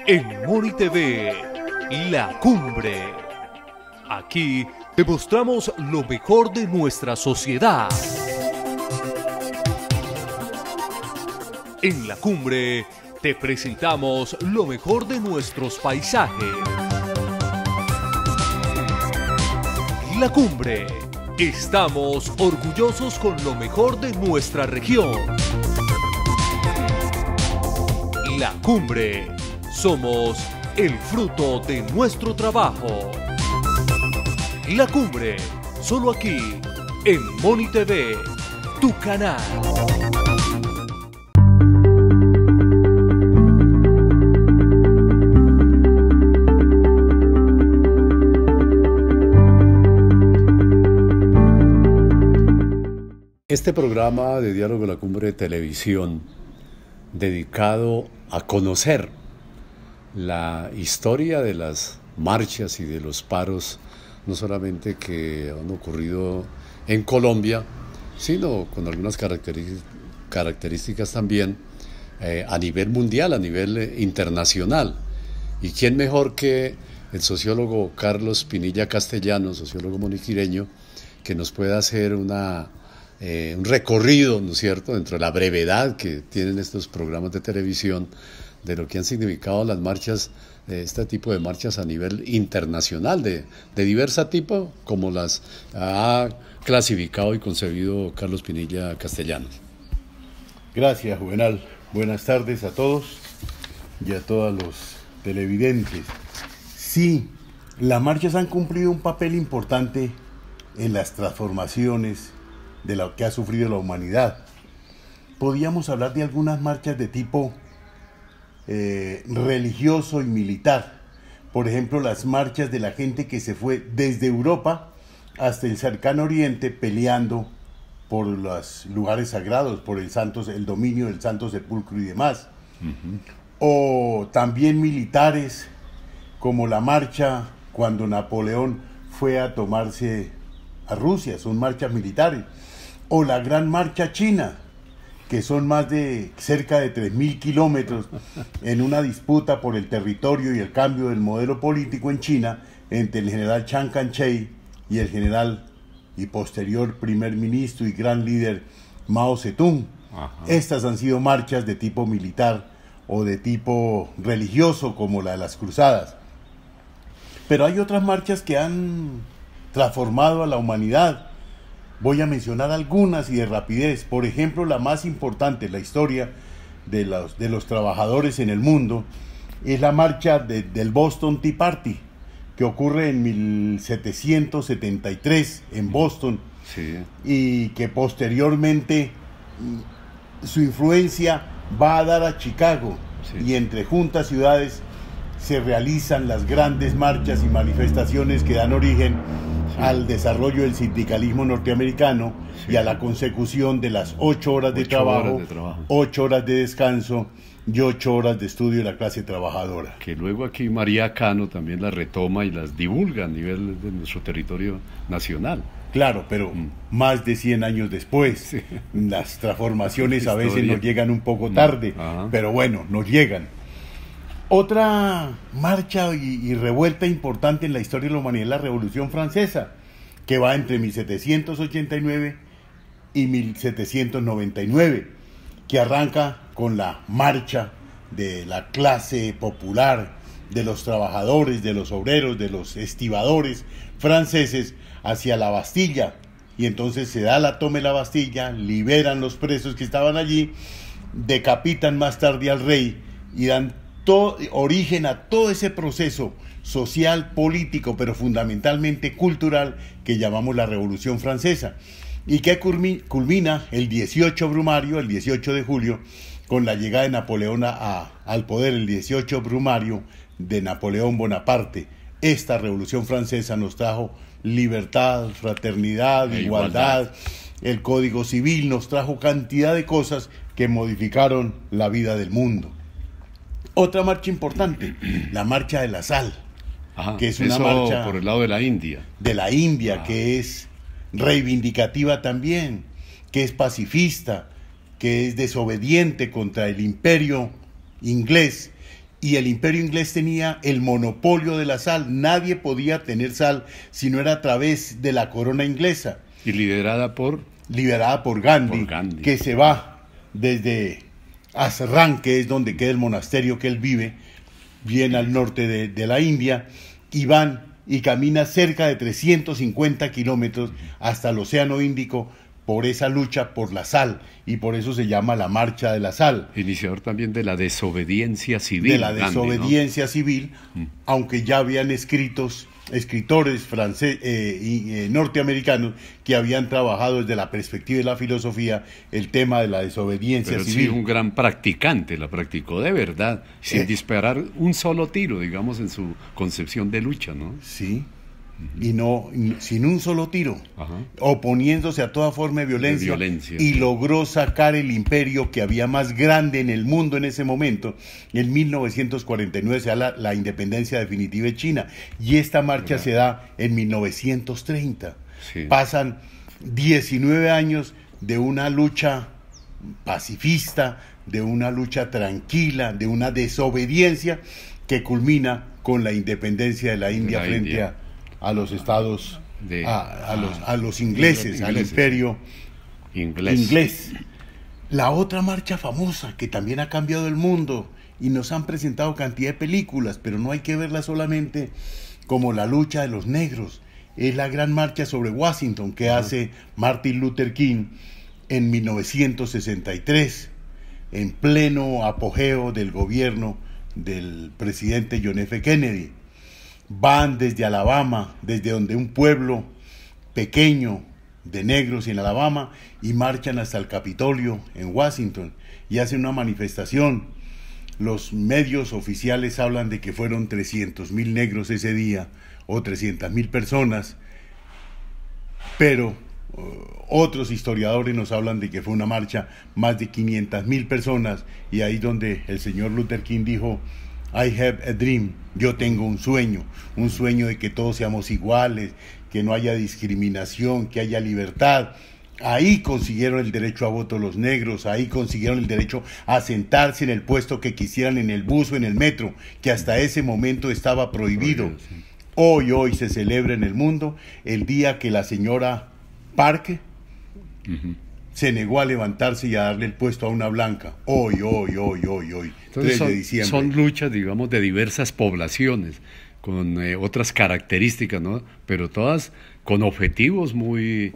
En Moni TV, La Cumbre. Aquí te mostramos lo mejor de nuestra sociedad. En La Cumbre te presentamos lo mejor de nuestros paisajes. La Cumbre. Estamos orgullosos con lo mejor de nuestra región. La Cumbre. Somos el fruto de nuestro trabajo. La Cumbre. Solo aquí, en Moni TV, tu canal. Este programa de Diálogo de la Cumbre de Televisión, dedicado a conocer la historia de las marchas y de los paros, no solamente que han ocurrido en Colombia, sino con algunas características también a nivel mundial, a nivel internacional. ¿Y quién mejor que el sociólogo Carlos Pinilla Castellanos, sociólogo moniquireño, que nos pueda hacer un recorrido, ¿no es cierto?, dentro de la brevedad que tienen estos programas de televisión, de lo que han significado las marchas, este tipo de marchas a nivel internacional, de diversa tipo, como las ha clasificado y concebido Carlos Pinilla Castellanos. Gracias, Juvenal. Buenas tardes a todos y a todos los televidentes. Sí, las marchas han cumplido un papel importante en las transformaciones de lo que ha sufrido la humanidad. Podríamos hablar de algunas marchas de tipo religioso y militar. Por ejemplo, las marchas de la gente que se fue desde Europa hasta el cercano Oriente peleando por los lugares sagrados, por el dominio del Santo Sepulcro y demás. O también militares, como la marcha cuando Napoleón fue a tomarse a Rusia, son marchas militares. O la Gran Marcha China, que son más de cerca de 3.000 kilómetros en una disputa por el territorio y el cambio del modelo político en China entre el general Chiang Kai-shek y el general y posterior primer ministro y gran líder Mao Zedong. Estas han sido marchas de tipo militar o de tipo religioso, como la de las cruzadas. Pero hay otras marchas que han transformado a la humanidad. Voy a mencionar algunas y de rapidez. Por ejemplo, la más importante en la historia de los trabajadores en el mundo es la marcha del Boston Tea Party, que ocurre en 1773 en Boston, sí, y que posteriormente su influencia va a dar a Chicago, sí, y entre juntas ciudades se realizan las grandes marchas y manifestaciones que dan origen al desarrollo del sindicalismo norteamericano, sí, y a la consecución de las 8 horas de trabajo, 8 horas de descanso y 8 horas de estudio de la clase trabajadora. Que luego aquí María Cano también las retoma y las divulga a nivel de nuestro territorio nacional. Claro, pero más de 100 años después, sí, las transformaciones a veces nos llegan un poco tarde, pero bueno, nos llegan. Otra marcha y revuelta importante en la historia de la humanidad es la Revolución Francesa, que va entre 1789 y 1799, que arranca con la marcha de la clase popular, de los trabajadores, de los obreros, de los estibadores franceses hacia la Bastilla, y entonces se da la toma de la Bastilla, liberan los presos que estaban allí, decapitan más tarde al rey y dan origen a todo ese proceso social, político, pero fundamentalmente cultural que llamamos la Revolución Francesa, y que culmina el 18 brumario, el 18 de julio, con la llegada de Napoleón al poder, el 18 brumario de Napoleón Bonaparte. Esta Revolución Francesa nos trajo libertad, fraternidad, igualdad, el Código Civil, nos trajo cantidad de cosas que modificaron la vida del mundo. Otra marcha importante, la Marcha de la Sal, que es una marcha por el lado de la India. De la India, que es reivindicativa también, que es pacifista, que es desobediente contra el imperio inglés y el Imperio inglés tenía el monopolio de la sal. Nadie podía tener sal si no era a través de la corona inglesa. Y liderada por Gandhi, que se va desde Asran, que es donde queda el monasterio que él vive, bien al norte de la India, y van y camina cerca de 350 kilómetros hasta el Océano Índico por esa lucha por la sal, y por eso se llama la Marcha de la Sal. Iniciador también de la desobediencia civil. De la desobediencia civil, aunque ya habían escritores norteamericanos que habían trabajado desde la perspectiva de la filosofía el tema de la desobediencia civil. Sí, un gran practicante, la practicó de verdad, sin disparar un solo tiro, digamos, en su concepción de lucha, ¿no? Sí. Y sin un solo tiro, oponiéndose a toda forma de violencia, y logró sacar el imperio que había más grande en el mundo en ese momento. En 1949 se da la independencia definitiva de China, y esta marcha se da en 1930. Pasan 19 años de una lucha pacifista, de una lucha tranquila, de una desobediencia que culmina con la independencia de la India frente a los estados, a los ingleses, al imperio inglés. La otra marcha famosa que también ha cambiado el mundo, y nos han presentado cantidad de películas, pero no hay que verla solamente como la lucha de los negros, es la gran marcha sobre Washington que hace Martin Luther King en 1963, en pleno apogeo del gobierno del presidente John F. Kennedy. Van desde Alabama, desde donde un pueblo pequeño de negros en Alabama, y marchan hasta el Capitolio en Washington y hacen una manifestación. Los medios oficiales hablan de que fueron 300,000 negros ese día, o 300,000 personas, pero otros historiadores nos hablan de que fue una marcha más de 500,000 personas, y ahí donde el señor Luther King dijo: I have a dream, yo tengo un sueño de que todos seamos iguales, que no haya discriminación, que haya libertad. Ahí consiguieron el derecho a voto los negros, ahí consiguieron el derecho a sentarse en el puesto que quisieran, en el bus o en el metro, que hasta ese momento estaba prohibido. Hoy se celebra en el mundo el día que la señora Park se negó a levantarse y a darle el puesto a una blanca. Hoy, entonces 3 de diciembre. Son luchas, digamos, de diversas poblaciones, con otras características, ¿no? Pero todas con objetivos muy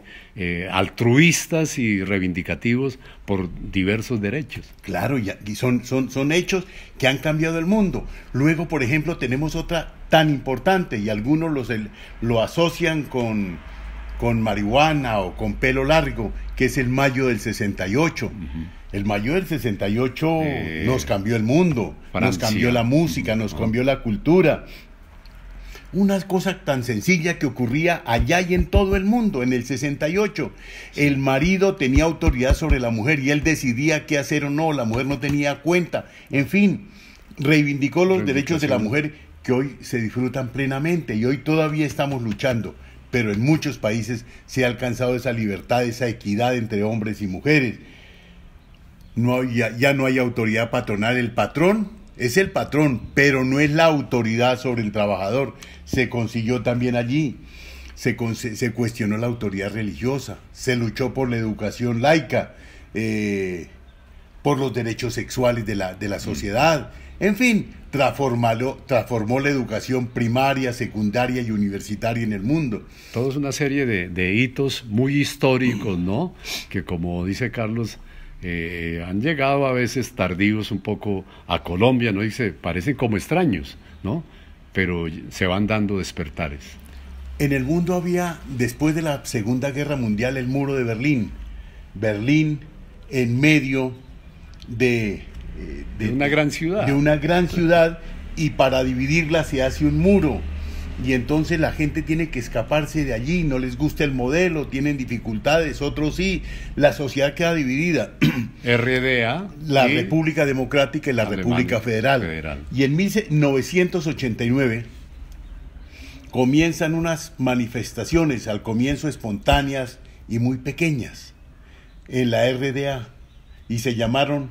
altruistas y reivindicativos por diversos derechos. Claro, y son hechos que han cambiado el mundo. Luego, por ejemplo, tenemos otra tan importante, y algunos lo asocian con marihuana o con pelo largo, que es el Mayo del 68. El Mayo del 68 nos cambió el mundo, Francia. Nos cambió la música, nos cambió la cultura. Una cosa tan sencilla que ocurría allá y en todo el mundo en el 68. El marido tenía autoridad sobre la mujer y él decidía qué hacer o no, la mujer no tenía cuenta. En fin, reivindicó los derechos de la mujer, que hoy se disfrutan plenamente, y hoy todavía estamos luchando. Pero en muchos países se ha alcanzado esa libertad, esa equidad entre hombres y mujeres. Ya no hay autoridad patronal. El patrón es el patrón, pero no es la autoridad sobre el trabajador. Se consiguió también allí. Se cuestionó la autoridad religiosa, se luchó por la educación laica, por los derechos sexuales de la sociedad. En fin, transformó la educación primaria, secundaria y universitaria en el mundo. Todo es una serie de hitos muy históricos, ¿no? Que, como dice Carlos, han llegado a veces tardíos un poco a Colombia, ¿no? Y se parecen como extraños, ¿no? Pero se van dando despertares. En el mundo había, después de la Segunda Guerra Mundial, el muro de Berlín. Berlín en medio de una gran ciudad. De una gran ciudad, y para dividirla se hace un muro. Y entonces la gente tiene que escaparse de allí, no les gusta el modelo, tienen dificultades, otros sí. La sociedad queda dividida. RDA. La República Democrática y la República Federal. Y en 1989 comienzan unas manifestaciones, al comienzo espontáneas y muy pequeñas, en la RDA, y se llamaron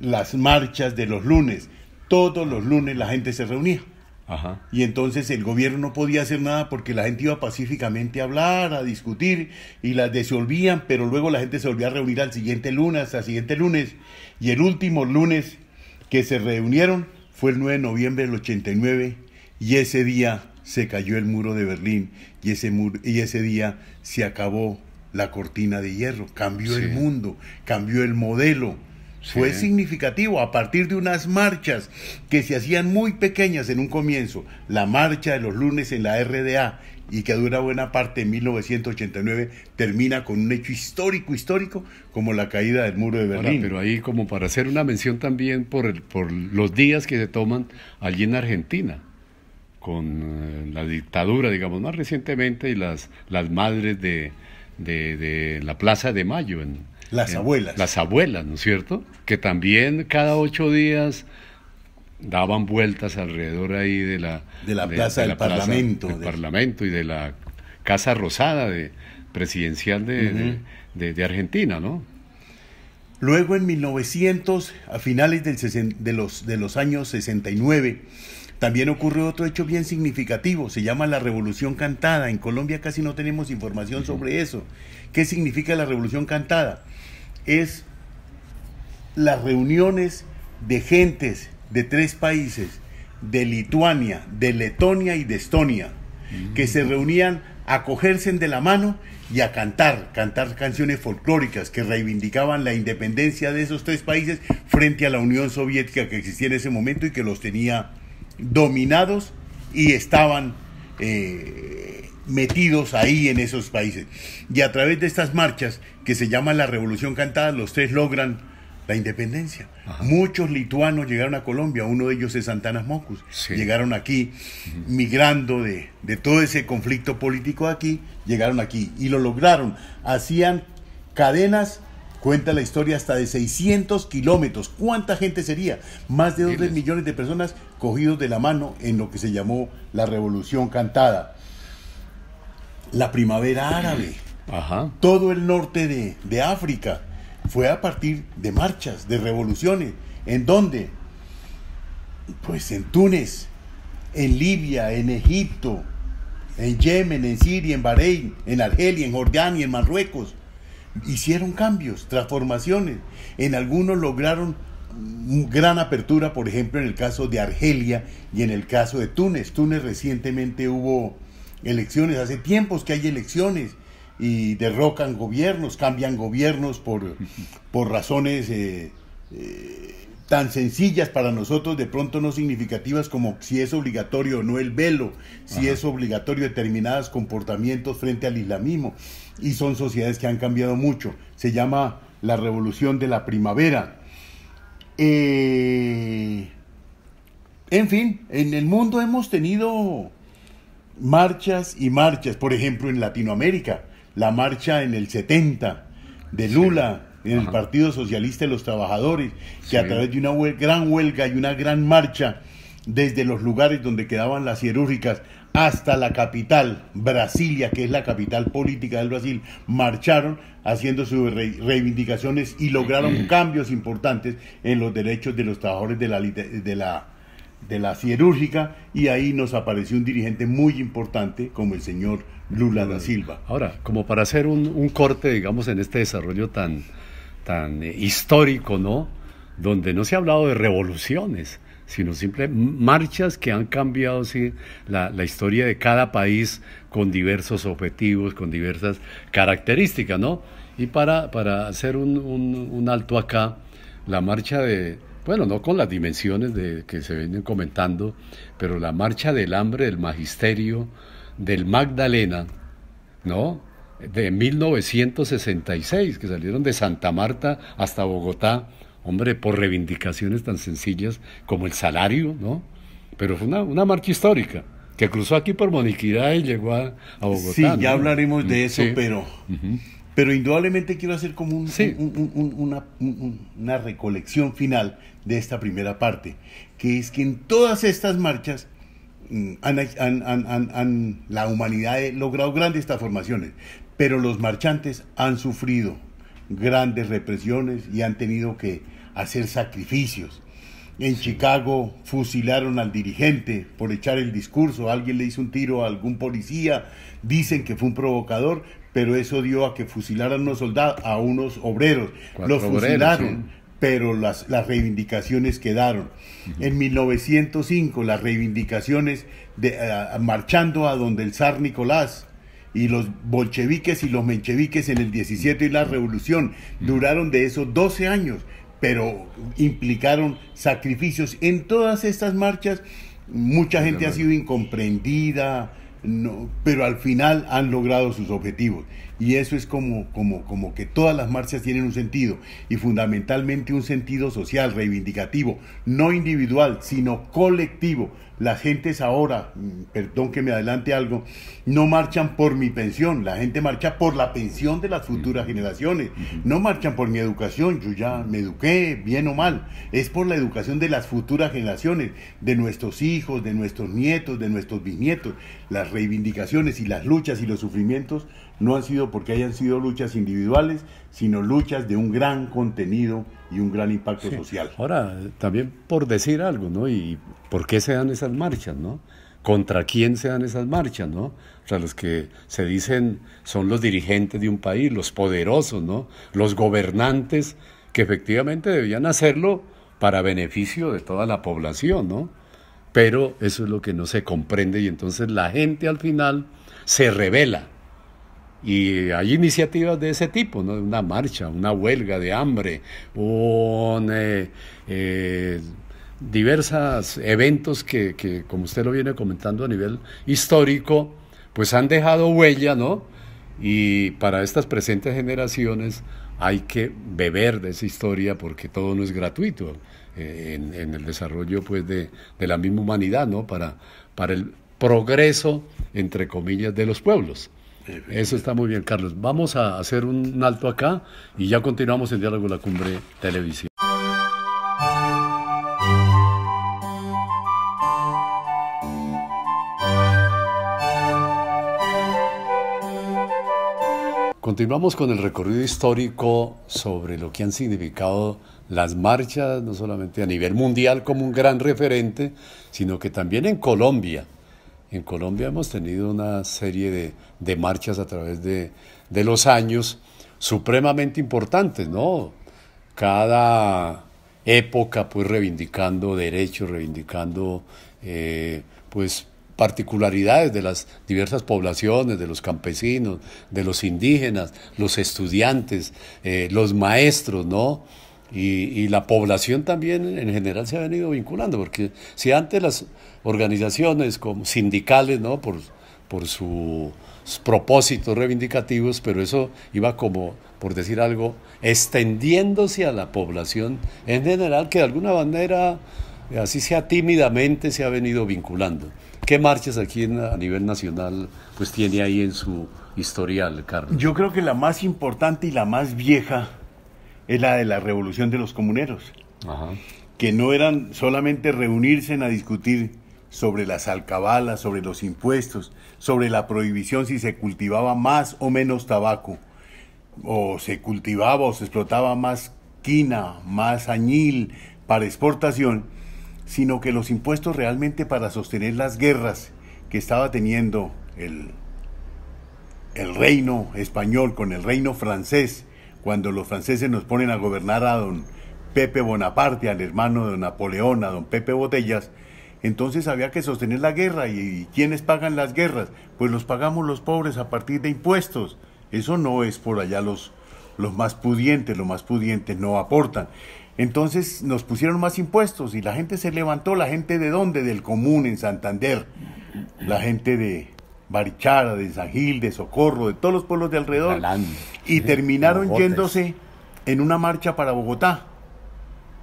las marchas de los lunes. todos los lunes la gente se reunía. Ajá. Y entonces el gobierno no podía hacer nada porque la gente iba pacíficamente a hablar, a discutir, y las disolvían, pero luego la gente se volvía a reunir al siguiente lunes, hasta el siguiente lunes, y el último lunes que se reunieron fue el 9 de noviembre del 89, y ese día se cayó el muro de Berlín, y ese día se acabó la cortina de hierro, cambió el mundo, cambió el modelo. Fue significativo a partir de unas marchas que se hacían muy pequeñas en un comienzo, la marcha de los lunes en la RDA, y que dura buena parte de 1989, termina con un hecho histórico como la caída del muro de Berlín. Ahora, pero ahí como para hacer una mención también por los días que se toman allí en Argentina, con la dictadura, digamos, más recientemente, y las madres de la Plaza de Mayo, las abuelas. Las abuelas, ¿no es cierto? Que también cada 8 días daban vueltas alrededor ahí de la plaza del Parlamento. Del Parlamento y de la Casa Rosada presidencial de Argentina, ¿no? Luego en 1900, a finales de los años 69, también ocurre otro hecho bien significativo, se llama la Revolución Cantada. En Colombia casi no tenemos información sobre eso. ¿Qué significa la Revolución Cantada? Es las reuniones de gentes de 3 países, de Lituania, de Letonia y de Estonia, que se reunían a cogerse de la mano y a cantar canciones folclóricas que reivindicaban la independencia de esos 3 países frente a la Unión Soviética que existía en ese momento y que los tenía dominados y estaban metidos ahí en esos países. Y a través de estas marchas, que se llama la Revolución Cantada, los 3 logran la independencia. Ajá. Muchos lituanos llegaron a Colombia, uno de ellos es Antanas Mockus. Sí. Llegaron aquí, migrando de todo ese conflicto político aquí, llegaron aquí y lo lograron. Hacían cadenas, cuenta la historia, hasta de 600 kilómetros. ¿Cuánta gente sería? Más de 2 millones de personas cogidos de la mano en lo que se llamó la Revolución Cantada. La primavera árabe. Ajá. Todo el norte de África fue a partir de marchas, de revoluciones. ¿En dónde? Pues en Túnez, en Libia, en Egipto, en Yemen, en Siria, en Bahrein, en Argelia, en Jordania, en Marruecos. Hicieron cambios, transformaciones. En algunos lograron gran apertura, por ejemplo, en el caso de Argelia y en el caso de Túnez. Túnez recientemente hubo elecciones, hace tiempos que hay elecciones y derrocan gobiernos, cambian gobiernos por razones tan sencillas para nosotros, de pronto no significativas, como si es obligatorio o no el velo, si es obligatorio determinados comportamientos frente al islamismo, y son sociedades que han cambiado mucho. Se llama la Revolución de la Primavera. En fin, en el mundo hemos tenido marchas y marchas. Por ejemplo, en Latinoamérica, la marcha en el 70 de Lula, en el Partido Socialista de los Trabajadores, que a través de una gran huelga y una gran marcha desde los lugares donde quedaban las siderúrgicas hasta la capital, Brasilia, que es la capital política del Brasil, marcharon haciendo sus reivindicaciones y lograron cambios importantes en los derechos de los trabajadores de la siderúrgica, y ahí nos apareció un dirigente muy importante como el señor Lula da Silva. Ahora, como para hacer un corte, digamos, en este desarrollo tan histórico, ¿no? Donde no se ha hablado de revoluciones, sino simples marchas que han cambiado, sí, la historia de cada país con diversos objetivos, con diversas características, ¿no? Y para hacer un alto acá, la marcha bueno, no con las dimensiones que se vienen comentando, pero la marcha del hambre del magisterio del Magdalena, ¿no? De 1966, que salieron de Santa Marta hasta Bogotá, hombre, por reivindicaciones tan sencillas como el salario, ¿no? Pero fue una marcha histórica que cruzó aquí por Moniquirá y llegó a Bogotá. Sí, ya ¿no? Hablaremos de eso, sí. Pero indudablemente quiero hacer como una recolección final de esta primera parte, que es que en todas estas marchas la humanidad ha logrado grandes transformaciones, pero los marchantes han sufrido grandes represiones y han tenido que hacer sacrificios. En Chicago fusilaron al dirigente por echar el discurso, alguien le hizo un tiro a algún policía, dicen que fue un provocador, pero eso dio a que fusilaran unos soldados, a unos obreros. Los fusilaron, sí, pero las reivindicaciones quedaron. En 1905 las reivindicaciones marchando a donde el zar Nicolás, y los bolcheviques y los mencheviques en el 17 y la revolución, duraron de esos 12 años, pero implicaron sacrificios. En todas estas marchas mucha gente ha sido incomprendida, no, pero al final han logrado sus objetivos, y eso es como que todas las marchas tienen un sentido, y fundamentalmente un sentido social, reivindicativo, no individual, sino colectivo. Las gentes ahora, perdón que me adelante algo, no marchan por mi pensión, la gente marcha por la pensión de las futuras generaciones, no marchan por mi educación, yo ya me eduqué, bien o mal, es por la educación de las futuras generaciones, de nuestros hijos, de nuestros nietos, de nuestros bisnietos. Las reivindicaciones y las luchas y los sufrimientos no han sido porque hayan sido luchas individuales, sino luchas de un gran contenido y un gran impacto social. Ahora, también por decir algo, ¿no? ¿Y por qué se dan esas marchas, no? ¿Contra quién se dan esas marchas, no? O sea, los que se dicen son los dirigentes de un país, los poderosos, ¿no? Los gobernantes, que efectivamente debían hacerlo para beneficio de toda la población, ¿no? Pero eso es lo que no se comprende, y entonces la gente al final se rebela. Y hay iniciativas de ese tipo, ¿no? Una marcha, una huelga de hambre, diversos eventos que, como usted lo viene comentando a nivel histórico, pues han dejado huella, ¿no? Y para estas presentes generaciones hay que beber de esa historia, porque todo no es gratuito en el desarrollo, pues, de la misma humanidad, ¿no? Para el progreso, entre comillas, de los pueblos. Eso está muy bien, Carlos. Vamos a hacer un alto acá y ya continuamos en Diálogo La Cumbre Televisión. Continuamos con el recorrido histórico sobre lo que han significado las marchas, no solamente a nivel mundial como un gran referente, sino que también en Colombia. En Colombia hemos tenido una serie de marchas a través de los años supremamente importantes, ¿no? Cada época, pues, reivindicando derechos, reivindicando, pues, particularidades de las diversas poblaciones, de los campesinos, de los indígenas, los estudiantes, los maestros, ¿no? Y la población también en general se ha venido vinculando, porque si antes las organizaciones como sindicales, ¿no? por sus propósitos reivindicativos, pero eso iba como, por decir algo, extendiéndose a la población en general, que de alguna manera, así sea tímidamente, se ha venido vinculando. ¿Qué marchas aquí a nivel nacional pues tiene ahí en su historial, Carlos? Yo creo que la más importante y la más vieja es la de la Revolución de los Comuneros. Ajá. Que no eran solamente reunirse a discutir sobre las alcabalas, sobre los impuestos, sobre la prohibición si se cultivaba más o menos tabaco, o se cultivaba o se explotaba más quina, más añil para exportación, sino que los impuestos realmente para sostener las guerras que estaba teniendo el reino español con el reino francés, cuando los franceses nos ponen a gobernar a don Pepe Bonaparte, al hermano de Napoleón, a don Pepe Botellas, entonces había que sostener la guerra. ¿Y quiénes pagan las guerras? Pues los pagamos los pobres a partir de impuestos. Eso no es por allá los más pudientes no aportan. Entonces nos pusieron más impuestos y la gente se levantó. ¿La gente de dónde? Del Común, en Santander, la gente de Barichara, de San Gil, de Socorro, de todos los pueblos de alrededor, y terminaron yéndose en una marcha para Bogotá,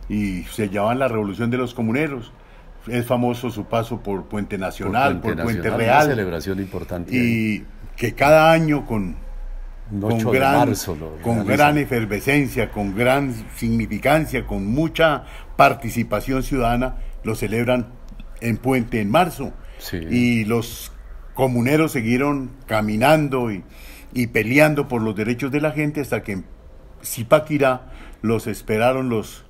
y se llamaban la Revolución de los Comuneros. Es famoso su paso por Puente Nacional, por Puente Real, una celebración importante, y que cada año con gran efervescencia, con gran significancia, con mucha participación ciudadana, lo celebran en Puente en marzo. Sí. Y los comuneros siguieron caminando y peleando por los derechos de la gente hasta que en Zipaquirá los esperaron los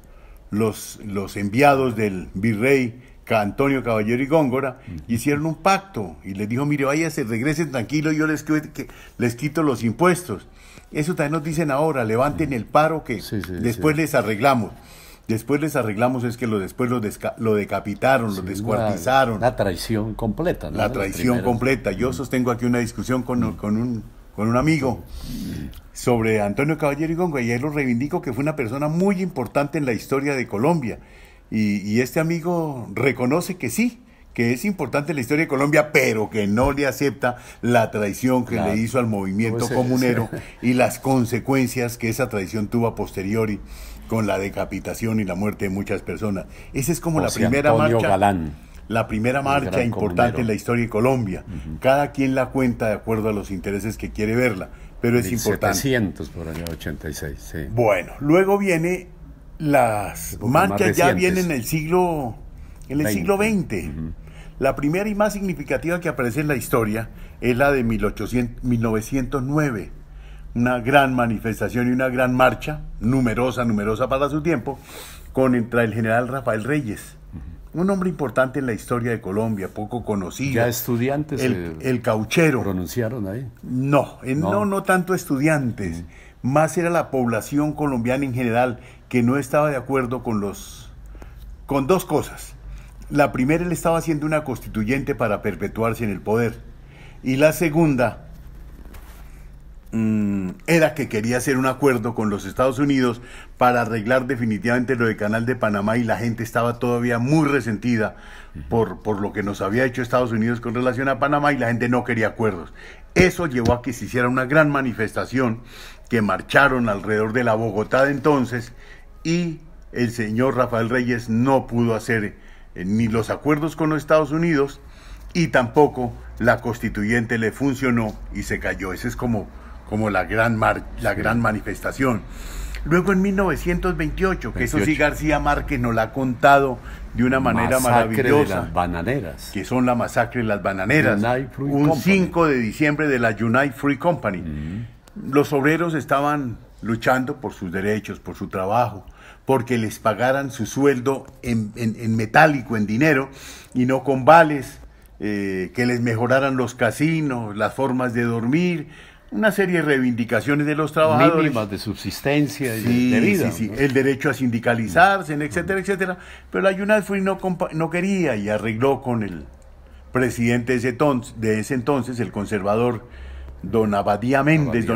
los enviados del virrey Antonio Caballero y Góngora hicieron un pacto y les dijo, mire, váyase, regresen tranquilos, yo les quito los impuestos. Eso también nos dicen ahora, levanten el paro que después les arreglamos. Después les arreglamos es que después lo decapitaron, lo descuartizaron. La traición completa, ¿no? La traición completa. Yo sostengo aquí una discusión con un amigo sobre Antonio Caballero y Góngora, y ahí lo reivindico que fue una persona muy importante en la historia de Colombia. Y este amigo reconoce que sí, que es importante en la historia de Colombia, pero que no le acepta la traición que le hizo al movimiento comunero y las consecuencias que esa traición tuvo a posteriori con la decapitación y la muerte de muchas personas. Esa es como la primera marcha. Galán, la primera marcha importante comunero en la historia de Colombia. Cada quien la cuenta de acuerdo a los intereses que quiere verla, pero es importante. 700 por año 86, sí. Bueno, luego viene las marchas, ya vienen en el siglo XX. La primera y más significativa que aparece en la historia es la de 1909. Una gran manifestación y una gran marcha, numerosa para su tiempo, contra el general Rafael Reyes. Un hombre importante en la historia de Colombia, poco conocido. ¿Ya estudiantes? El cauchero. ¿Pronunciaron ahí? No tanto estudiantes. Más era la población colombiana en general que no estaba de acuerdo con dos cosas. La primera, él estaba haciendo una constituyente para perpetuarse en el poder. Y la segunda era que quería hacer un acuerdo con los Estados Unidos para arreglar definitivamente lo del Canal de Panamá, y la gente estaba todavía muy resentida por lo que nos había hecho Estados Unidos con relación a Panamá, y la gente no quería acuerdos. Eso llevó a que se hiciera una gran manifestación, que marcharon alrededor de la Bogotá de entonces, y el señor Rafael Reyes no pudo hacer ni los acuerdos con los Estados Unidos, y tampoco la constituyente le funcionó y se cayó. Esa es como la gran manifestación. Luego en 1928, que eso sí García Márquez nos la ha contado de una manera maravillosa. De las bananeras. Que son la masacre de las bananeras. Un 5 de diciembre de la United Fruit Company. Los obreros estaban luchando por sus derechos, por su trabajo, porque les pagaran su sueldo en metálico, en dinero, y no con vales, que les mejoraran los casinos, las formas de dormir, una serie de reivindicaciones de los trabajadores. Mínimas de subsistencia y de vida. Sí, el derecho a sindicalizarse, etcétera, etcétera. Pero la United Fruit no quería, y arregló con el presidente de ese entonces, el conservador don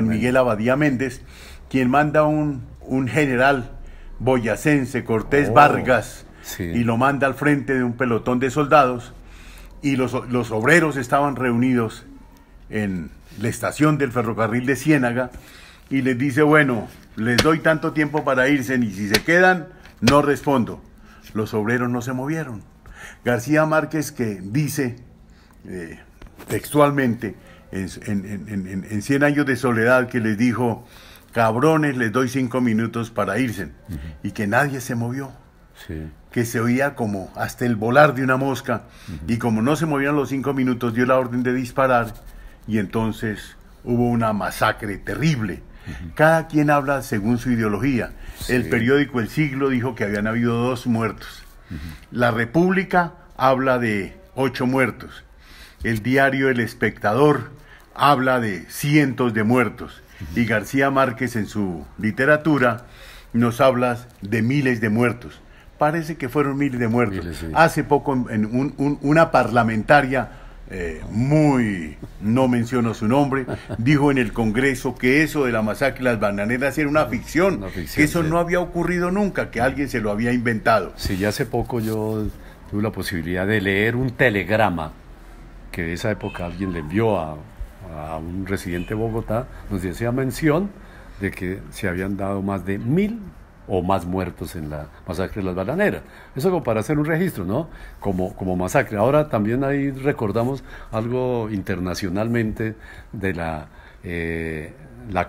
Miguel Abadía Méndez, quien manda un general boyacense, Cortés Vargas, y lo manda al frente de un pelotón de soldados, y los obreros estaban reunidos en la estación del ferrocarril de Ciénaga, y les dice, bueno, les doy tanto tiempo para irse, y si se quedan, no respondo. Los obreros no se movieron. García Márquez, que dice textualmente en 100 años de soledad, que les dijo, cabrones, les doy 5 minutos para irse, y que nadie se movió. Que se oía como hasta el volar de una mosca, y como no se movían los 5 minutos, dio la orden de disparar, y entonces hubo una masacre terrible. Cada quien habla según su ideología. El periódico El Siglo dijo que habían habido 2 muertos. La República habla de 8 muertos. El diario El Espectador habla de cientos de muertos. Y García Márquez, en su literatura, nos habla de miles de muertos. Parece que fueron miles de muertos. Hace poco una parlamentaria, no menciono su nombre, dijo en el Congreso que eso de la masacre de las bananeras era una ficción, que eso no había ocurrido nunca, que alguien se lo había inventado. Sí, ya hace poco yo tuve la posibilidad de leer un telegrama que de esa época alguien le envió a un residente de Bogotá, donde hacía mención de que se habían dado más de 1000 o más muertos en la masacre de las bananeras. Eso como para hacer un registro, ¿no? Como masacre. Ahora también ahí recordamos algo internacionalmente de la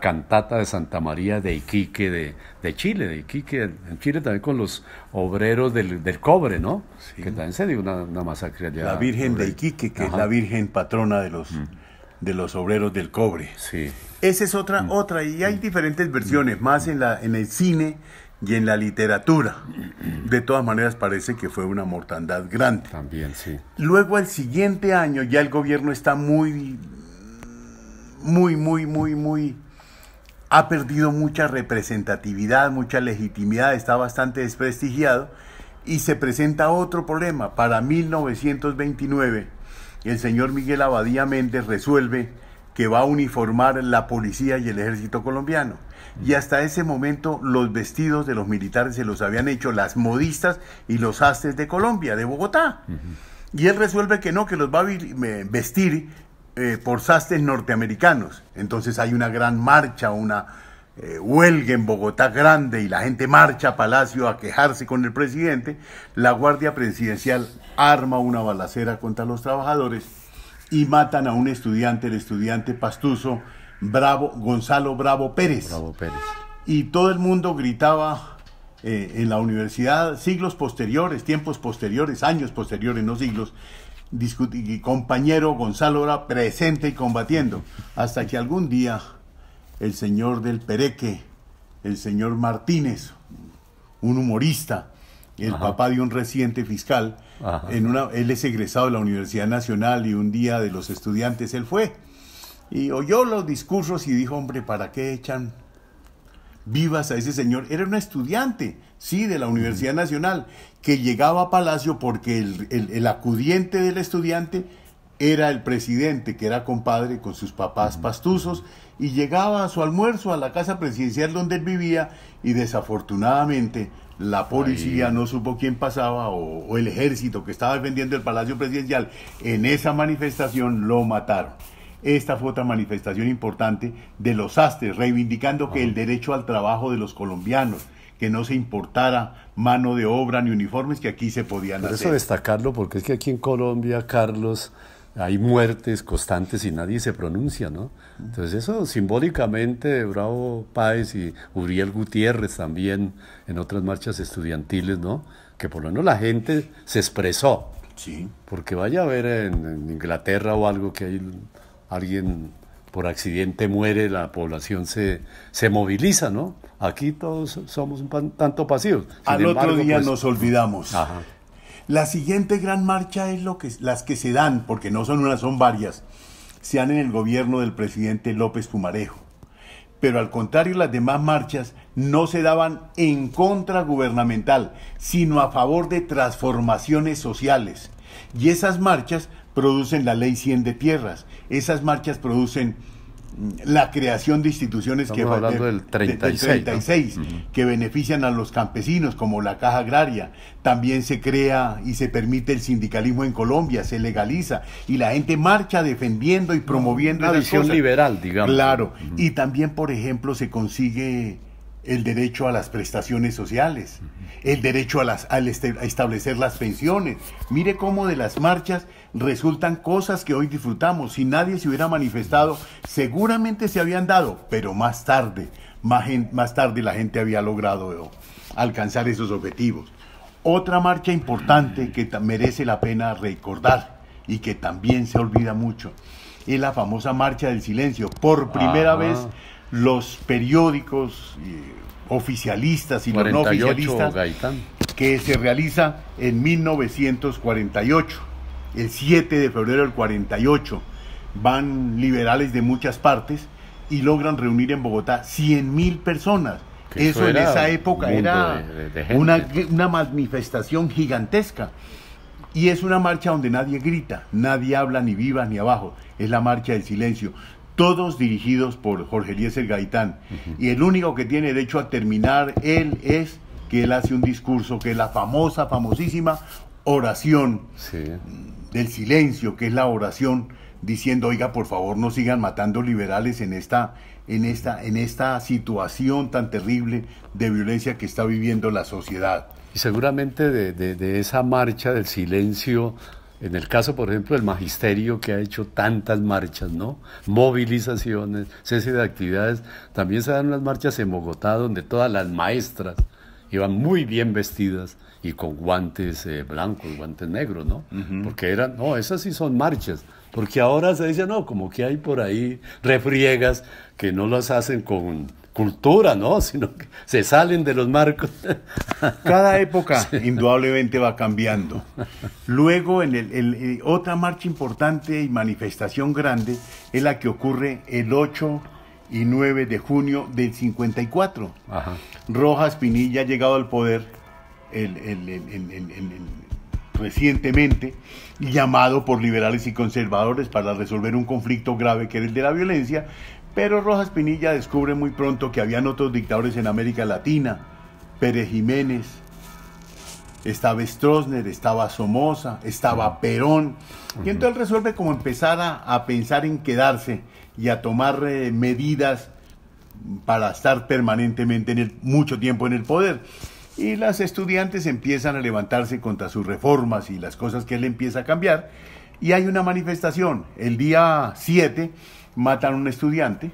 cantata de Santa María de Iquique de Chile, en Chile también con los obreros del cobre, ¿no? Que también se dio una masacre allá. La Virgen de Iquique, que es la Virgen patrona de los obreros del cobre. Sí. Esa es otra, y hay diferentes versiones, más en el cine, y en la literatura. De todas maneras parece que fue una mortandad grande. También, sí. Luego el siguiente año ya el gobierno está muy, ha perdido mucha representatividad, mucha legitimidad, está bastante desprestigiado y se presenta otro problema. Para 1929 el señor Miguel Abadía Méndez resuelve que va a uniformar la policía y el ejército colombiano. Y hasta ese momento los vestidos de los militares se los habían hecho las modistas y los sastres de Colombia, de Bogotá. Y él resuelve que no, que los va a vestir por sastres norteamericanos. Entonces hay una gran marcha, una huelga en Bogotá grande y la gente marcha a Palacio a quejarse con el presidente. La Guardia Presidencial arma una balacera contra los trabajadores y matan a un estudiante, el estudiante Pastuso Gonzalo Bravo Pérez. Bravo Pérez. Y todo el mundo gritaba en la universidad, siglos posteriores, tiempos posteriores, años posteriores, no siglos, y compañero Gonzalo era presente y combatiendo, hasta que algún día el señor del Pereque, el señor Martínez, un humorista, el papá de un reciente fiscal, él es egresado de la Universidad Nacional y un día de los estudiantes él fue y oyó los discursos y dijo, hombre, ¿para qué echan vivas a ese señor? Era un estudiante, sí, de la Universidad Nacional, que llegaba a Palacio porque el acudiente del estudiante era el presidente, que era compadre con sus papás pastuzos, y llegaba a su almuerzo a la casa presidencial donde él vivía, y desafortunadamente la policía no supo quién pasaba, o el ejército que estaba defendiendo el Palacio Presidencial en esa manifestación lo mataron. Esta fue otra manifestación importante de los sastres, reivindicando que el derecho al trabajo de los colombianos, que no se importara mano de obra ni uniformes, que aquí se podían hacer. Por eso destacarlo, porque es que aquí en Colombia, Carlos, hay muertes constantes y nadie se pronuncia, ¿no? Entonces eso simbólicamente, Bravo Páez y Uriel Gutiérrez también en otras marchas estudiantiles, ¿no? Que por lo menos la gente se expresó. Sí. Porque vaya a ver en Inglaterra o algo que hay alguien por accidente muere, la población se moviliza, ¿no? Aquí todos somos un tanto pasivos. Al otro día nos olvidamos. Ajá. La siguiente gran marcha es las que se dan, porque no son unas, son varias, se dan en el gobierno del presidente López Pumarejo. Pero al contrario, las demás marchas no se daban en contra gubernamental, sino a favor de transformaciones sociales. Y esas marchas producen la Ley 100 de tierras, esas marchas producen la creación de instituciones Estamos hablando del 36, ¿no? Que benefician a los campesinos, como la Caja Agraria. También se crea y se permite el sindicalismo en Colombia, se legaliza, y la gente marcha defendiendo y promoviendo una visión cosas. Liberal, digamos. Claro, y también, por ejemplo, se consigue el derecho a las prestaciones sociales, el derecho a establecer las pensiones. Mire cómo de las marchas resultan cosas que hoy disfrutamos. Si nadie se hubiera manifestado, seguramente se habían dado, pero más tarde la gente había logrado alcanzar esos objetivos. Otra marcha importante que merece la pena recordar y que también se olvida mucho es la famosa Marcha del Silencio. Por primera vez los periódicos oficialistas y 48, los no oficialistas, Gaitán, que se realiza en 1948, el 7 de febrero del 48, van liberales de muchas partes y logran reunir en Bogotá 100.000 personas. Eso en esa época era una manifestación gigantesca. Y es una marcha donde nadie grita, nadie habla ni viva ni abajo, es la Marcha del Silencio. Todos dirigidos por Jorge Eliezer Gaitán. Y el único que tiene derecho a terminar él es que él hace un discurso que es la famosísima oración del silencio, que es la oración diciendo, oiga, por favor, no sigan matando liberales en esta situación tan terrible de violencia que está viviendo la sociedad. Y seguramente de esa marcha del silencio, en el caso, por ejemplo, del magisterio, que ha hecho tantas marchas, ¿no? Movilizaciones, cese de actividades. También se dan unas marchas en Bogotá donde todas las maestras iban muy bien vestidas y con guantes blancos, guantes negros, ¿no? Porque esas sí son marchas. Porque ahora se dice, no, como que hay por ahí refriegas que no las hacen con cultura, ¿no? Sino que se salen de los marcos. Cada época indudablemente va cambiando. Luego, otra marcha importante y manifestación grande es la que ocurre el 8 y 9 de junio del 54. Ajá. Rojas Pinilla ha llegado al poder recientemente, llamado por liberales y conservadores para resolver un conflicto grave que era el de la violencia, pero Rojas Pinilla descubre muy pronto que habían otros dictadores en América Latina, Pérez Jiménez, estaba Stroessner, estaba Somoza, estaba Perón, y entonces resuelve como empezar a pensar en quedarse y a tomar medidas para estar permanentemente mucho tiempo en el poder. Y las estudiantes empiezan a levantarse contra sus reformas y las cosas que él empieza a cambiar, y hay una manifestación. El día 7 matan a un estudiante,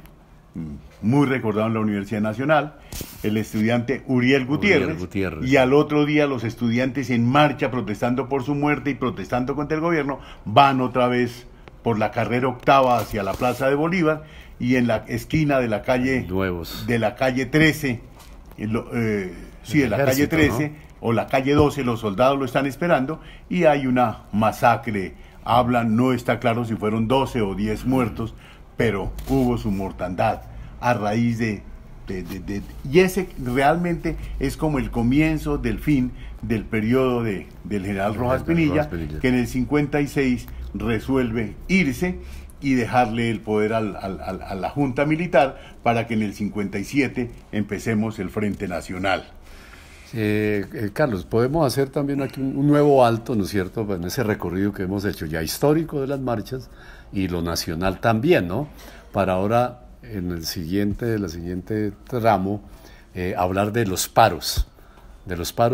muy recordado en la Universidad Nacional, el estudiante Uriel Gutiérrez, y al otro día los estudiantes en marcha protestando por su muerte y protestando contra el gobierno, van otra vez por la carrera octava hacia la Plaza de Bolívar, y en la esquina de la calle de la calle 13, de la calle 13, ¿no? O la calle 12, los soldados lo están esperando, y hay una masacre. Hablan, no está claro si fueron 12 o 10 muertos, pero hubo su mortandad a raíz y ese realmente es como el comienzo del fin del periodo del general Rojas Pinilla, que en el 56 resuelve irse y dejarle el poder a la Junta Militar para que en el 57 empecemos el Frente Nacional. Carlos, podemos hacer también aquí un nuevo alto, ¿no es cierto?, en ese recorrido que hemos hecho ya histórico de las marchas y lo nacional también, ¿no? Para ahora, en la siguiente tramo, hablar de los paros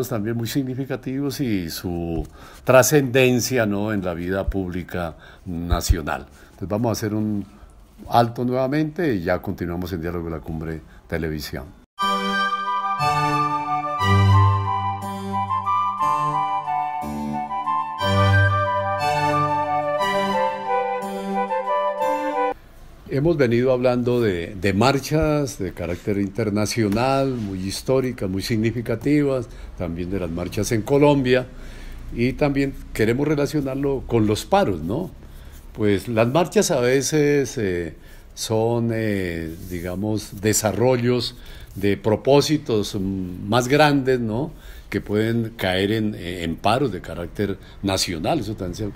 también muy significativos y su trascendencia, ¿no?, en la vida pública nacional. Entonces vamos a hacer un alto nuevamente y ya continuamos en Diálogo de la Cumbre Televisión. Hemos venido hablando de marchas de carácter internacional, muy históricas, muy significativas, también de las marchas en Colombia, y también queremos relacionarlo con los paros, ¿no? Pues las marchas a veces son, digamos, desarrollos de propósitos más grandes, ¿no?, que pueden caer en paros de carácter nacional, eso también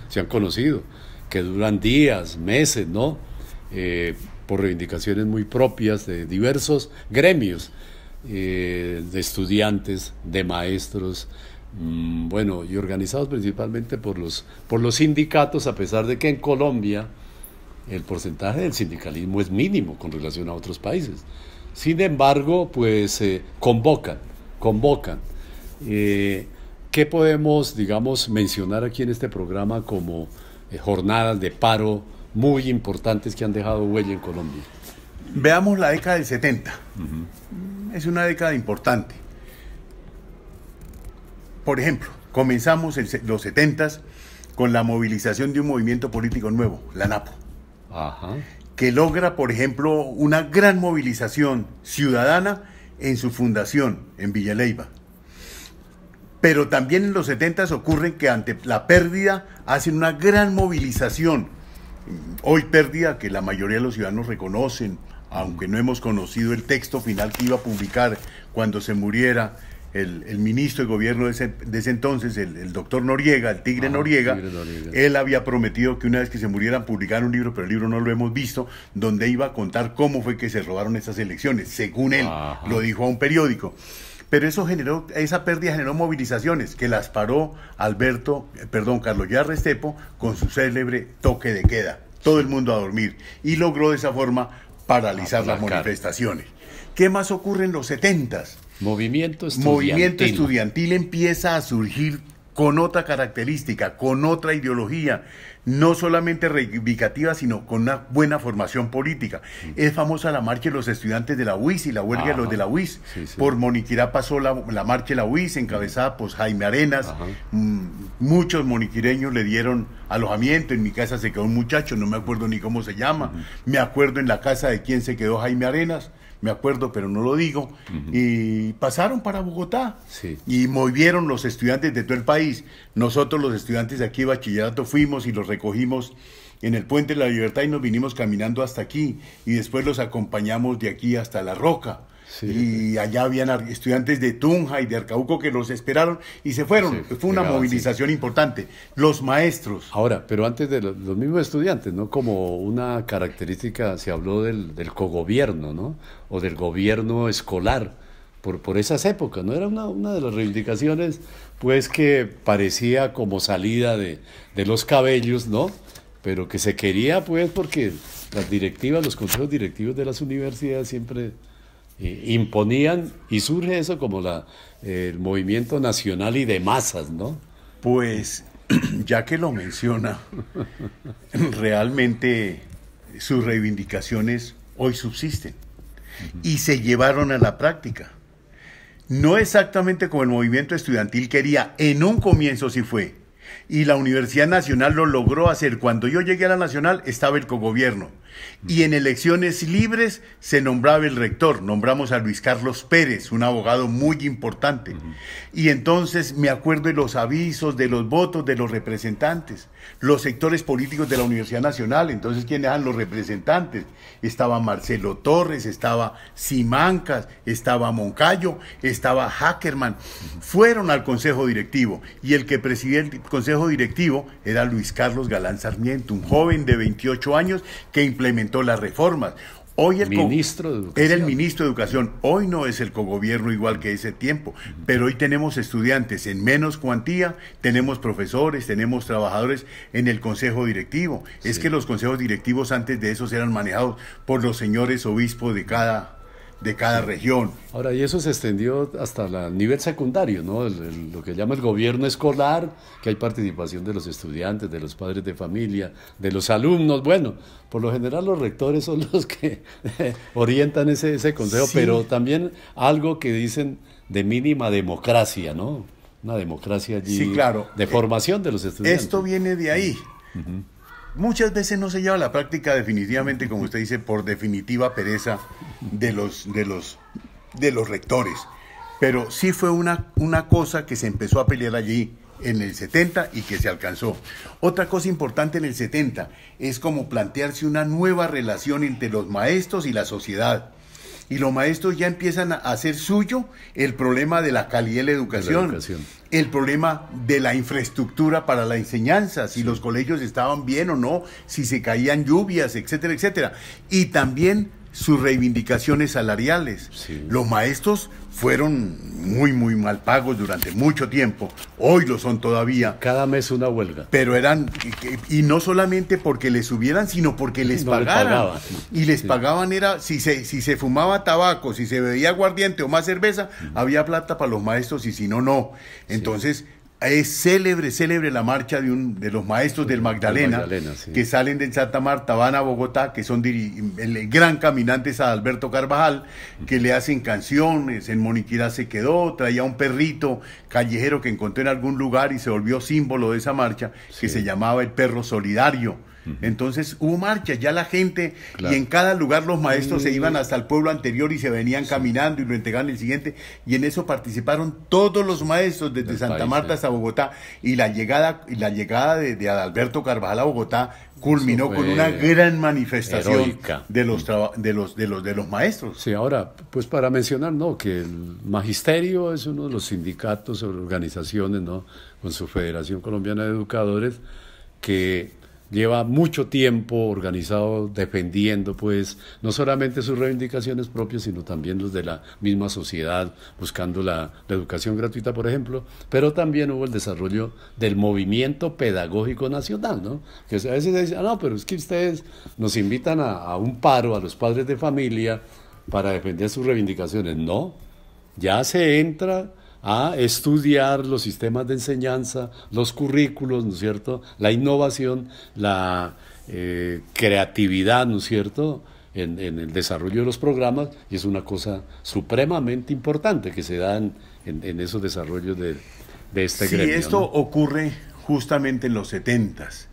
se han conocido, que duran días, meses, ¿no?, por reivindicaciones muy propias de diversos gremios, de estudiantes, de maestros, bueno, y organizados principalmente por los sindicatos, a pesar de que en Colombia el porcentaje del sindicalismo es mínimo con relación a otros países. Sin embargo, pues convocan. ¿Qué podemos, digamos, mencionar aquí en este programa como jornadas de paro muy importantes que han dejado huella en Colombia? Veamos la década del 70. Es una década importante. Por ejemplo, comenzamos los 70s con la movilización de un movimiento político nuevo, la NAPO, que logra, por ejemplo, una gran movilización ciudadana en su fundación, en Villa Leyva. Pero también en los 70s ocurre que ante la pérdida hacen una gran movilización. Hoy pérdida que la mayoría de los ciudadanos reconocen, aunque no hemos conocido el texto final que iba a publicar cuando se muriera el ministro de gobierno de ese entonces, el doctor Noriega, el Tigre Noriega. Él había prometido que una vez que se murieran publicar un libro, pero el libro no lo hemos visto, donde iba a contar cómo fue que se robaron esas elecciones, según él, lo dijo a un periódico. Pero esa pérdida generó movilizaciones que las paró Carlos Lleras Restrepo con su célebre toque de queda. Todo el mundo a dormir. Y logró de esa forma paralizar las manifestaciones. ¿Qué más ocurre en los 70s? Movimiento estudiantil empieza a surgir con otra característica, con otra ideología, no solamente reivindicativa, sino con una buena formación política. Es famosa la marcha de los estudiantes de la UIS y la huelga de los de la UIS. Por Moniquirá pasó la marcha de la UIS, encabezada por Jaime Arenas. Muchos moniquireños le dieron alojamiento. En mi casa se quedó un muchacho, no me acuerdo ni cómo se llama. Me acuerdo en la casa de quién se quedó Jaime Arenas. me acuerdo, pero no lo digo, y pasaron para Bogotá, sí, y movieron los estudiantes de todo el país. Nosotros los estudiantes de aquí de bachillerato fuimos y los recogimos en el Puente de la Libertad y nos vinimos caminando hasta aquí, y después los acompañamos de aquí hasta La Roca. Sí. Y allá habían estudiantes de Tunja y de Arcauco que los esperaron y se fueron. Sí, fue una movilización importante. Los maestros. Ahora, pero antes de los mismos estudiantes, ¿no? Como una característica, se habló del cogobierno, ¿no? O del gobierno escolar, por esas épocas, ¿no? Era una de las reivindicaciones, pues, que parecía como salida de los cabellos, ¿no? Pero que se quería, pues, porque las directivas, los consejos directivos de las universidades siempre imponían, y surge eso como el movimiento nacional y de masas, ¿no? Pues, ya que lo menciona, realmente sus reivindicaciones hoy subsisten y se llevaron a la práctica. No exactamente como el movimiento estudiantil quería, en un comienzo sí fue, y la Universidad Nacional lo logró hacer. Cuando yo llegué a la Nacional estaba el cogobierno, y en elecciones libres se nombraba el rector. Nombramos a Luis Carlos Pérez, un abogado muy importante, y entonces me acuerdo de los avisos, de los votos de los representantes, los sectores políticos de la Universidad Nacional. Entonces, ¿quiénes eran los representantes? Estaba Marcelo Torres, estaba Simancas, estaba Moncayo, estaba Hackerman. Fueron al consejo directivo, y el que presidía el consejo directivo era Luis Carlos Galán Sarmiento, un joven de 28 años que implementó las reformas. Hoy ministro de Educación. Era el ministro de Educación. Hoy no es el cogobierno igual que ese tiempo, pero hoy tenemos estudiantes en menos cuantía, tenemos profesores, tenemos trabajadores en el consejo directivo. Sí. Es que los consejos directivos antes de esos eran manejados por los señores obispos de cada región. Ahora, y eso se extendió hasta el nivel secundario, ¿no? Lo que llama el gobierno escolar, que hay participación de los estudiantes, de los padres de familia, de los alumnos. Bueno, por lo general los rectores son los que orientan ese consejo, sí, pero también algo que dicen de mínima democracia, ¿no? Una democracia allí, sí, claro, de formación de los estudiantes. Esto viene de ahí. Muchas veces no se lleva a la práctica definitivamente, como usted dice, por definitiva pereza de los rectores. Pero sí fue una cosa que se empezó a pelear allí en el 70 y que se alcanzó. Otra cosa importante en el 70 es como plantearse una nueva relación entre los maestros y la sociedad. Y los maestros ya empiezan a hacer suyo el problema de la calidad de la educación, el problema de la infraestructura para la enseñanza, si los colegios estaban bien o no, si se caían lluvias, etcétera, etcétera. Y también sus reivindicaciones salariales. Sí. Los maestros fueron muy mal pagos durante mucho tiempo, hoy lo son todavía. Cada mes una huelga. Pero y no solamente porque les subieran, sino porque les pagaran. Y les pagaban, si se fumaba tabaco, si se bebía aguardiente o más cerveza, había plata para los maestros, y si no, no. Entonces, es célebre la marcha de los maestros del Magdalena, sí, que salen de Santa Marta, van a Bogotá, que son el gran caminante es Alberto Carvajal, que le hacen canciones. En Moniquirá se quedó, traía un perrito callejero que encontró en algún lugar y se volvió símbolo de esa marcha, que se llamaba el perro solidario. Entonces hubo marchas, ya la gente, claro, y en cada lugar los maestros se iban hasta el pueblo anterior y se venían caminando y lo entregaban el siguiente, y en eso participaron todos los maestros desde Santa Marta hasta Bogotá, y la llegada de Adalberto Carvajal a Bogotá culminó con una gran manifestación heroica de los maestros. Sí, ahora, pues para mencionar, ¿no?, que el magisterio es uno de los sindicatos o organizaciones, ¿no?, con su Federación Colombiana de Educadores, que lleva mucho tiempo organizado, defendiendo, pues, no solamente sus reivindicaciones propias, sino también los de la misma sociedad, buscando la educación gratuita, por ejemplo, pero también hubo el desarrollo del movimiento pedagógico nacional, ¿no? Que a veces dicen, no, pero es que ustedes nos invitan a un paro, a los padres de familia, para defender sus reivindicaciones. No, ya se entra a estudiar los sistemas de enseñanza, los currículos, ¿no es cierto?, la innovación, la creatividad, ¿no es cierto?, en el desarrollo de los programas, y es una cosa supremamente importante que se da en esos desarrollos de este gremio. Sí, esto, ¿no?, ocurre justamente en los 70s,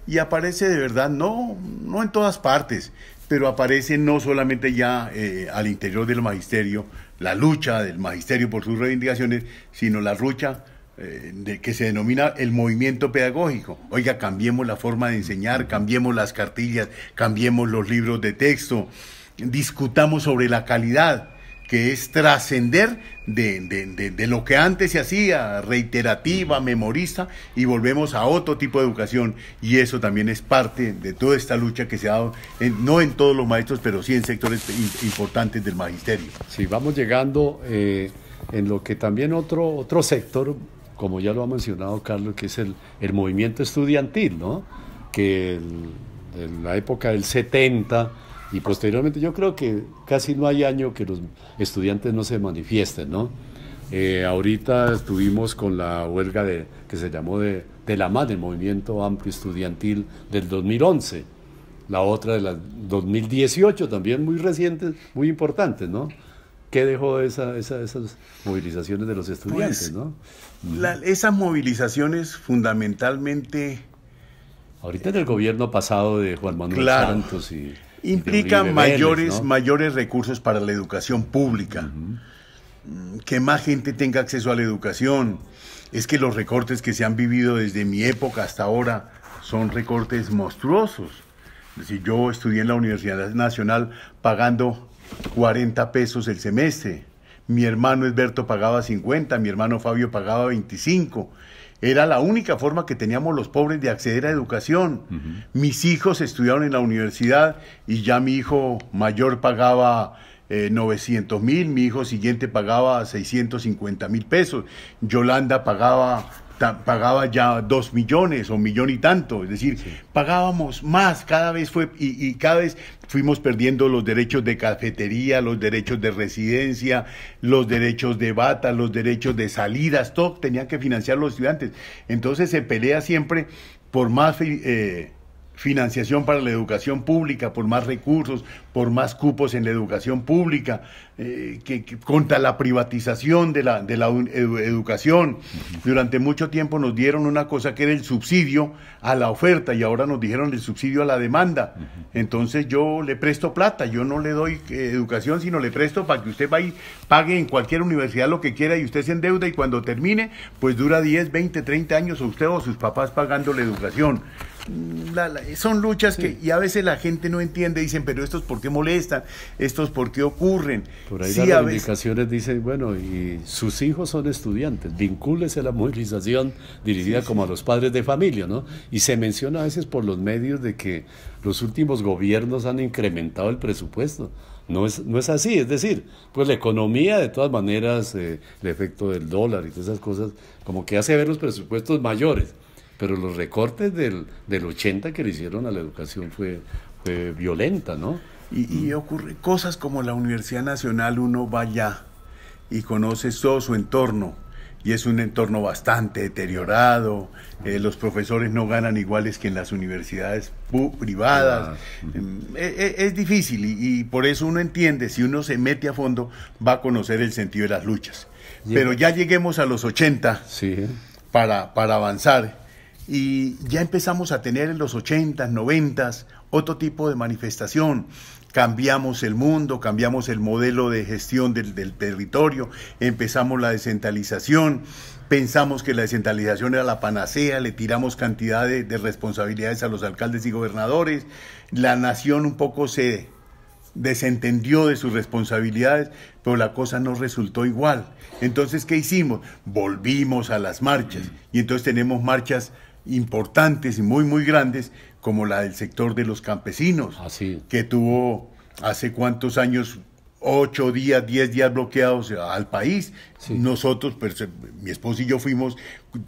y aparece de verdad, no en todas partes, pero aparece no solamente ya al interior del magisterio, la lucha del magisterio por sus reivindicaciones, sino la lucha que se denomina el movimiento pedagógico. Oiga, cambiemos la forma de enseñar, cambiemos las cartillas, cambiemos los libros de texto, discutamos sobre la calidad, que es trascender de lo que antes se hacía, reiterativa, memorista, y volvemos a otro tipo de educación, y eso también es parte de toda esta lucha que se ha dado, no en todos los maestros, pero sí en sectores importantes del magisterio. Sí, vamos llegando en lo que también otro sector, como ya lo ha mencionado Carlos, que es el movimiento estudiantil, ¿no? Que en la época del 70 y posteriormente, yo creo que casi no hay año que los estudiantes no se manifiesten, ¿no? Ahorita estuvimos con la huelga que se llamó de la MAN, el Movimiento Amplio Estudiantil del 2011, la otra de la 2018, también muy recientes, muy importantes, ¿no? ¿Qué dejó esas movilizaciones de los estudiantes, pues, ¿no? Esas movilizaciones fundamentalmente... Ahorita en el gobierno pasado de Juan Manuel Santos y... implican mayores recursos para la educación pública, que más gente tenga acceso a la educación. Es que los recortes que se han vivido desde mi época hasta ahora son recortes monstruosos. Es decir, yo estudié en la Universidad Nacional pagando 40 pesos el semestre, mi hermano Esberto pagaba 50, mi hermano Fabio pagaba 25. Era la única forma que teníamos los pobres de acceder a educación. Mis hijos estudiaron en la universidad y ya mi hijo mayor pagaba 900.000, mi hijo siguiente pagaba 650.000 pesos, Yolanda pagaba ya 2 millones o 1 millón y tanto, es decir, pagábamos más, cada vez y cada vez fuimos perdiendo los derechos de cafetería, los derechos de residencia, los derechos de bata, los derechos de salidas, todo tenían que financiar los estudiantes. Entonces se pelea siempre por más financiación para la educación pública, por más recursos, por más cupos en la educación pública, contra la privatización de la educación. Durante mucho tiempo nos dieron una cosa que era el subsidio a la oferta y ahora nos dijeron el subsidio a la demanda. Entonces yo le presto plata, yo no le doy educación, sino le presto para que usted vaya y pague en cualquier universidad lo que quiera y usted se endeuda y cuando termine, pues dura 10, 20, 30 años o usted o sus papás pagando la educación. Son luchas que y a veces la gente no entiende, dicen, pero estos por qué molestan, estos por qué ocurren. Por ahí las reivindicaciones dicen, bueno, y sus hijos son estudiantes, vincúlese a la movilización dirigida como a los padres de familia, ¿no? Y se menciona a veces por los medios de que los últimos gobiernos han incrementado el presupuesto. No es así, es decir, pues la economía de todas maneras, el efecto del dólar y todas esas cosas, como que hace ver los presupuestos mayores. Pero los recortes del 80 que le hicieron a la educación fue violenta, ¿no? Y ocurre cosas como la Universidad Nacional, uno va allá y conoce todo su entorno, y es un entorno bastante deteriorado, los profesores no ganan iguales que en las universidades privadas, es difícil y por eso uno entiende, si uno se mete a fondo, va a conocer el sentido de las luchas. Pero ya lleguemos a los 80 para avanzar. Y ya empezamos a tener en los 80s, 90s otro tipo de manifestación. Cambiamos el mundo, cambiamos el modelo de gestión del territorio, empezamos la descentralización, pensamos que la descentralización era la panacea, le tiramos cantidad de responsabilidades a los alcaldes y gobernadores, la nación un poco se desentendió de sus responsabilidades, pero la cosa no resultó igual. Entonces, ¿qué hicimos? Volvimos a las marchas, y entonces tenemos marchas importantes y muy, muy grandes, como la del sector de los campesinos, que tuvo hace cuántos años, 8 días, 10 días bloqueados al país. Nosotros, mi esposo y yo fuimos,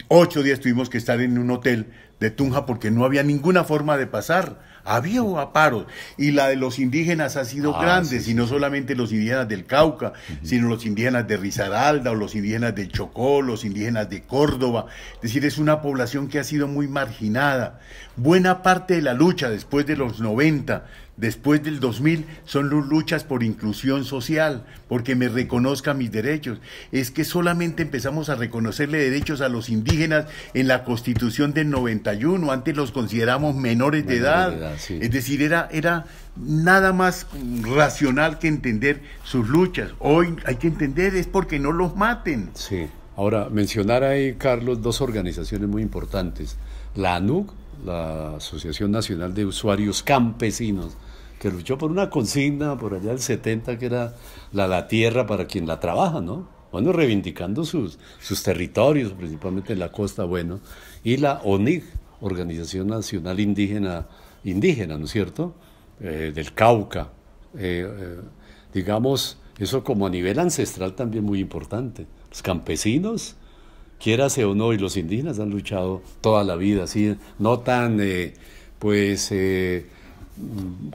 8 días tuvimos que estar en un hotel de Tunja porque no había ninguna forma de pasar. Había paros, y la de los indígenas ha sido grande, y no solamente los indígenas del Cauca, sino los indígenas de Risaralda, o los indígenas del Chocó, los indígenas de Córdoba. Es decir, es una población que ha sido muy marginada. Buena parte de la lucha después de los 90, después del 2000, son luchas por inclusión social, porque me reconozca mis derechos. Es que solamente empezamos a reconocerle derechos a los indígenas en la Constitución del 91, antes los consideramos menores de edad, sí. Es decir, era nada más racional que entender sus luchas. Hoy hay que entender es porque no los maten. Sí. Ahora, mencionar ahí, Carlos, dos organizaciones muy importantes. La ANUC, la Asociación Nacional de Usuarios Campesinos, que luchó por una consigna por allá del 70, que era la tierra para quien la trabaja, ¿no? Bueno, reivindicando sus territorios, principalmente en la costa, bueno. Y la ONIG, Organización Nacional Indígena, ¿no es cierto?, del Cauca. Digamos, eso como a nivel ancestral también muy importante. Los campesinos, quiérase o no, y los indígenas han luchado toda la vida, así, no tan,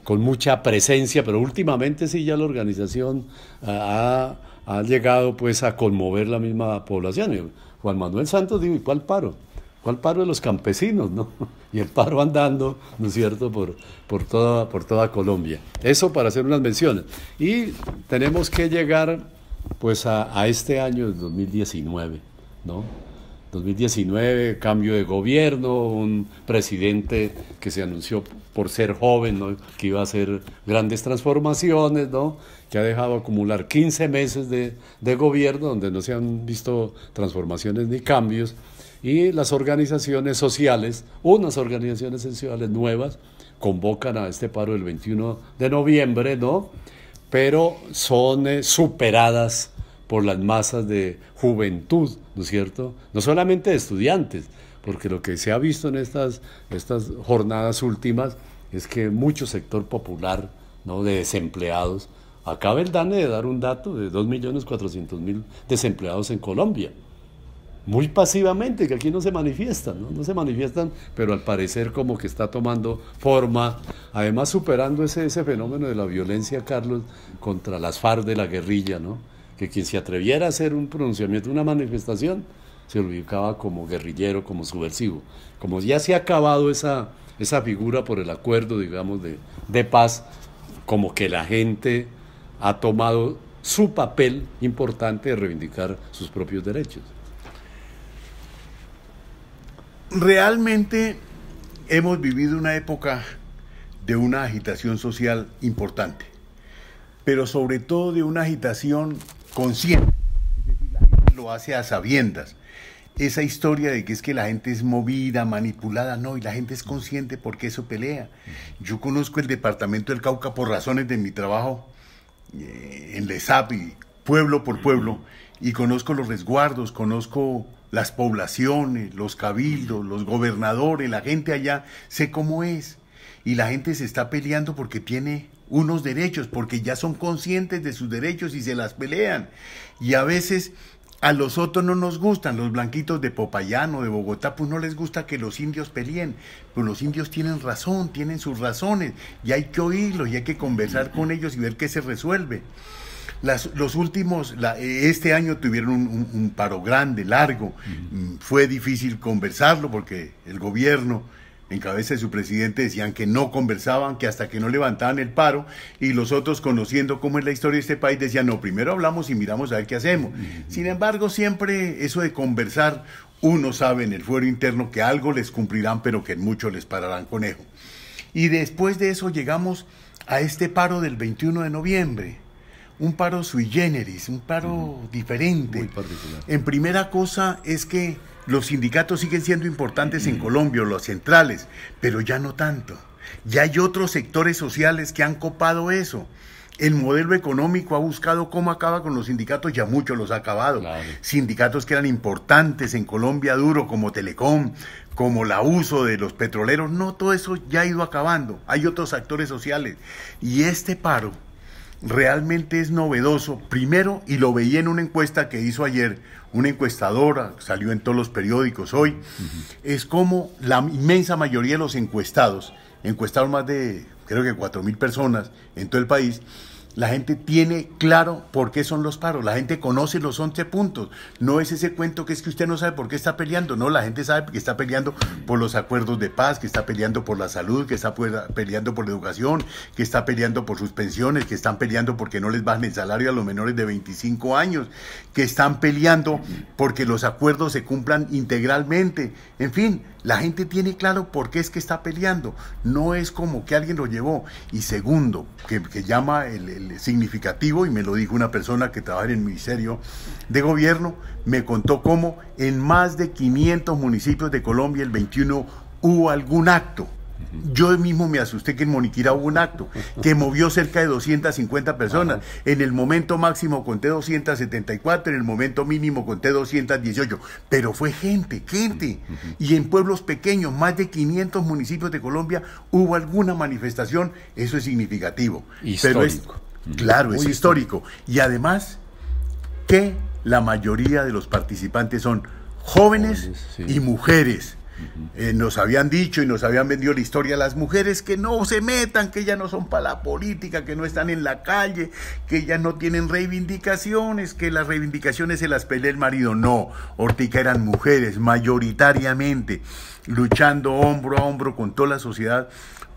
con mucha presencia, pero últimamente sí ya la organización ha llegado pues a conmover la misma población. Juan Manuel Santos dijo, ¿y cuál paro? ¿Cuál paro de los campesinos, no? Y el paro andando, ¿no es cierto?, por toda Colombia. Eso para hacer unas menciones. Y tenemos que llegar pues a este año, 2019, ¿no? 2019, cambio de gobierno, un presidente que se anunció por ser joven, ¿no?, que iba a hacer grandes transformaciones, ¿no?, que ha dejado acumular 15 meses de gobierno donde no se han visto transformaciones ni cambios, y las organizaciones sociales, unas organizaciones sociales nuevas, convocan a este paro del 21 de noviembre, ¿no?, pero son superadas por las masas de juventud, ¿no es cierto? No solamente de estudiantes, porque lo que se ha visto en estas jornadas últimas es que mucho sector popular, ¿no?, de desempleados, acaba el DANE de dar un dato de 2.400.000 desempleados en Colombia, muy pasivamente, que aquí no se manifiestan, ¿no? No se manifiestan, pero al parecer como que está tomando forma, además superando ese fenómeno de la violencia, Carlos, contra las FARC de la guerrilla, ¿no?, que quien se atreviera a hacer un pronunciamiento, una manifestación, se ubicaba como guerrillero, como subversivo. Como ya se ha acabado esa figura por el acuerdo, digamos, de paz, como que la gente ha tomado su papel importante de reivindicar sus propios derechos. Realmente hemos vivido una época de una agitación social importante, pero sobre todo de una agitación consciente, es decir, la gente lo hace a sabiendas. Esa historia de que es que la gente es movida, manipulada, no, y la gente es consciente porque eso pelea. Yo conozco el departamento del Cauca por razones de mi trabajo en la ESAP, y pueblo por pueblo, y conozco los resguardos, conozco las poblaciones, los cabildos, los gobernadores, la gente allá, sé cómo es, y la gente se está peleando porque tiene unos derechos, porque ya son conscientes de sus derechos y se las pelean, y a veces a los otros no nos gustan, los blanquitos de Popayán o de Bogotá, pues no les gusta que los indios peleen, pues los indios tienen razón, tienen sus razones, y hay que oírlos, y hay que conversar con ellos y ver qué se resuelve. Este año tuvieron un paro grande, largo, fue difícil conversarlo porque el gobierno, en cabeza de su presidente, decían que no conversaban, que hasta que no levantaban el paro, y los otros, conociendo cómo es la historia de este país, decían, no, primero hablamos y miramos a ver qué hacemos. Sin embargo, siempre eso de conversar, uno sabe en el fuero interno que algo les cumplirán, pero que en mucho les pararán conejo. Y después de eso llegamos a este paro del 21 de noviembre, un paro sui generis, un paro diferente. Muy particular. En primera cosa es que los sindicatos siguen siendo importantes en Colombia, los centrales, pero ya no tanto. Ya hay otros sectores sociales que han copado eso. El modelo económico ha buscado cómo acaba con los sindicatos, ya muchos los ha acabado. Claro. Sindicatos que eran importantes en Colombia, duro, como Telecom, como la USO de los petroleros, no, todo eso ya ha ido acabando. Hay otros actores sociales. Y este paro realmente es novedoso, primero, y lo veía en una encuesta que hizo ayer una encuestadora, salió en todos los periódicos hoy, es como la inmensa mayoría de los encuestados más de, creo que 4.000 personas en todo el país, La gente tiene claro por qué son los paros, la gente conoce los 11 puntos, no es ese cuento que es que usted no sabe por qué está peleando, no, la gente sabe que está peleando por los acuerdos de paz, que está peleando por la salud, que está peleando por la educación, que está peleando por sus pensiones, que están peleando porque no les bajen el salario a los menores de 25 años, que están peleando porque los acuerdos se cumplan integralmente, en fin, la gente tiene claro por qué es que está peleando, no es como que alguien lo llevó. Y segundo, que llama el significativo, y me lo dijo una persona que trabaja en el Ministerio de Gobierno, me contó cómo en más de 500 municipios de Colombia el 21 hubo algún acto. Yo mismo me asusté que en Moniquirá hubo un acto que movió cerca de 250 personas. En el momento máximo conté 274, en el momento mínimo conté 218. Pero fue gente. Y en pueblos pequeños, más de 500 municipios de Colombia, hubo alguna manifestación. Eso es significativo. Histórico. Pero claro, es histórico. Y además, que la mayoría de los participantes son jóvenes y mujeres. Nos habían dicho y nos habían vendido la historia a las mujeres que no se metan, que ellas no son para la política, que no están en la calle, que ellas no tienen reivindicaciones, que las reivindicaciones se las pelea el marido. No, Ortica, eran mujeres mayoritariamente luchando hombro a hombro con toda la sociedad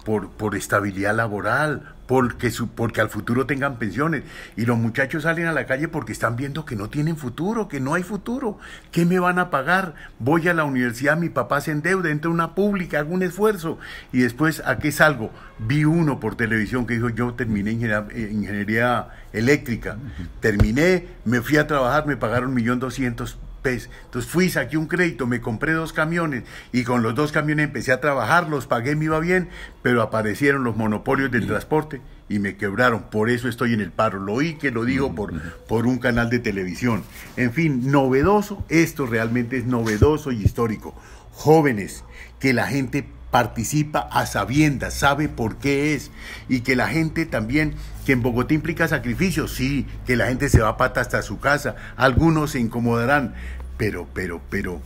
por estabilidad laboral, porque al futuro tengan pensiones. Y los muchachos salen a la calle porque están viendo que no tienen futuro, que no hay futuro. ¿Qué me van a pagar? Voy a la universidad, mi papá se endeuda, entro a una pública, hago un esfuerzo. Y después, ¿a qué salgo? Vi uno por televisión que dijo, yo terminé ingeniería eléctrica. Terminé, me fui a trabajar, me pagaron 1.200.000 pesos. Entonces fui, saqué un crédito, me compré 2 camiones y con los 2 camiones empecé a trabajar, los pagué, me iba bien, pero aparecieron los monopolios del transporte y me quebraron. Por eso estoy en el paro. Lo oí que lo dijo por un canal de televisión. En fin, novedoso, esto realmente es novedoso y histórico. Jóvenes, que la gente participa a sabiendas, sabe por qué es, y que la gente también, que en Bogotá implica sacrificios, sí, que la gente se va a pata hasta su casa, algunos se incomodarán, pero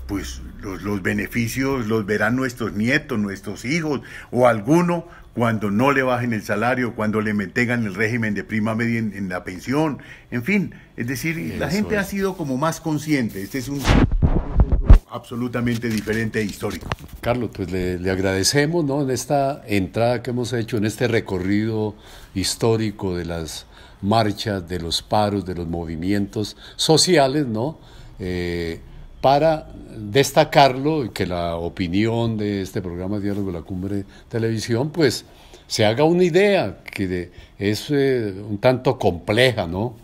pues los beneficios los verán nuestros nietos, nuestros hijos, o alguno cuando no le bajen el salario, cuando le mantengan el régimen de prima media en la pensión, en fin, es decir, la gente ha sido como más consciente. Este es un absolutamente diferente e histórico. Carlos, pues le agradecemos, ¿no?, en esta entrada que hemos hecho, en este recorrido histórico de las marchas, de los paros, de los movimientos sociales, ¿no?, para destacarlo y que la opinión de este programa Diálogo de la Cumbre Televisión, pues se haga una idea que es un tanto compleja, ¿no?,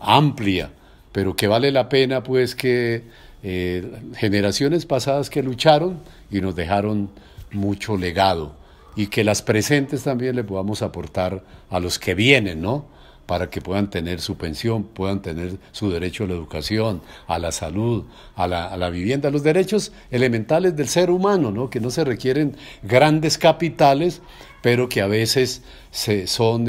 amplia, pero que vale la pena, pues, que generaciones pasadas que lucharon y nos dejaron mucho legado, y que las presentes también le podamos aportar a los que vienen, ¿no?, para que puedan tener su pensión, puedan tener su derecho a la educación, a la salud, a la vivienda, los derechos elementales del ser humano, ¿no?, que no se requieren grandes capitales, pero que a veces son,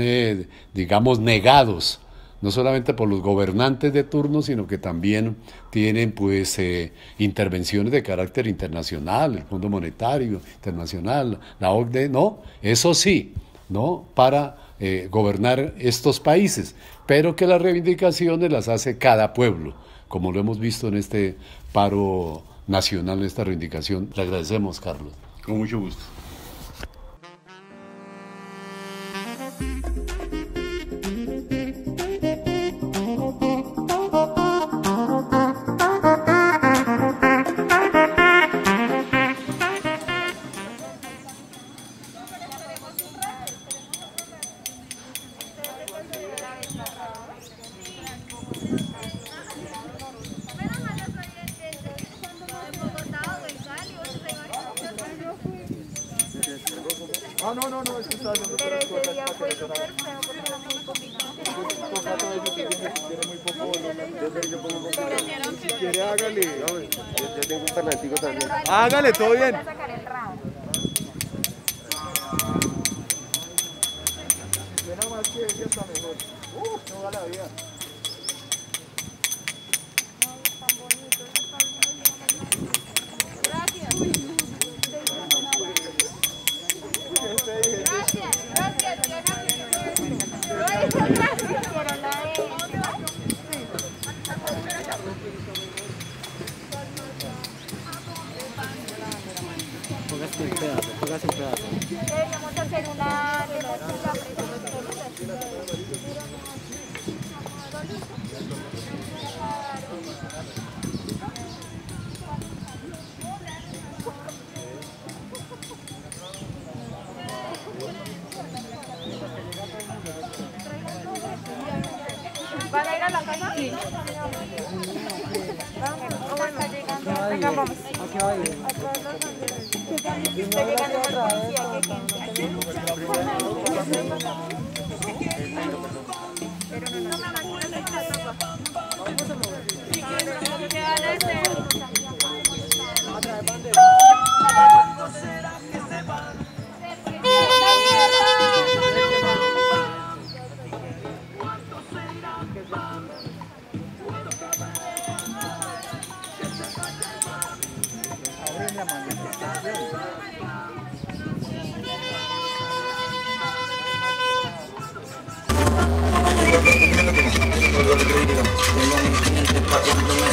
digamos, negados, no solamente por los gobernantes de turno, sino que también tienen, pues, intervenciones de carácter internacional, el Fondo Monetario Internacional, la OCDE, ¿no? Eso sí, ¿no?, para gobernar estos países, pero que las reivindicaciones las hace cada pueblo, como lo hemos visto en este paro nacional, en esta reivindicación. Le agradecemos, Carlos. Con mucho gusto. No, es que está haciendo Pero otras ese cosas día para fue que súper feo porque era muy poquito. tiene muy poco volumen. Yo sé que yo pongo un poco. Si quiere, hágale. Yo tengo un fanático también. Hágale, todo bien. Suena más que ella está mejor. No va la vida. Gracias. Hágase un pedazo. Deberíamos hacer una lechuga ¿van a ir a la casa? Sí. Venga, vamos. ¿A qué va a ir? Está llegando más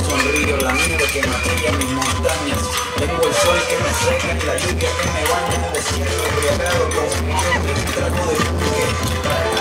policía la nieve que maquilla mis montañas, tengo el sol que me seca y la lluvia que me baña en el desierto, embriagado con un millón de tragos de buque.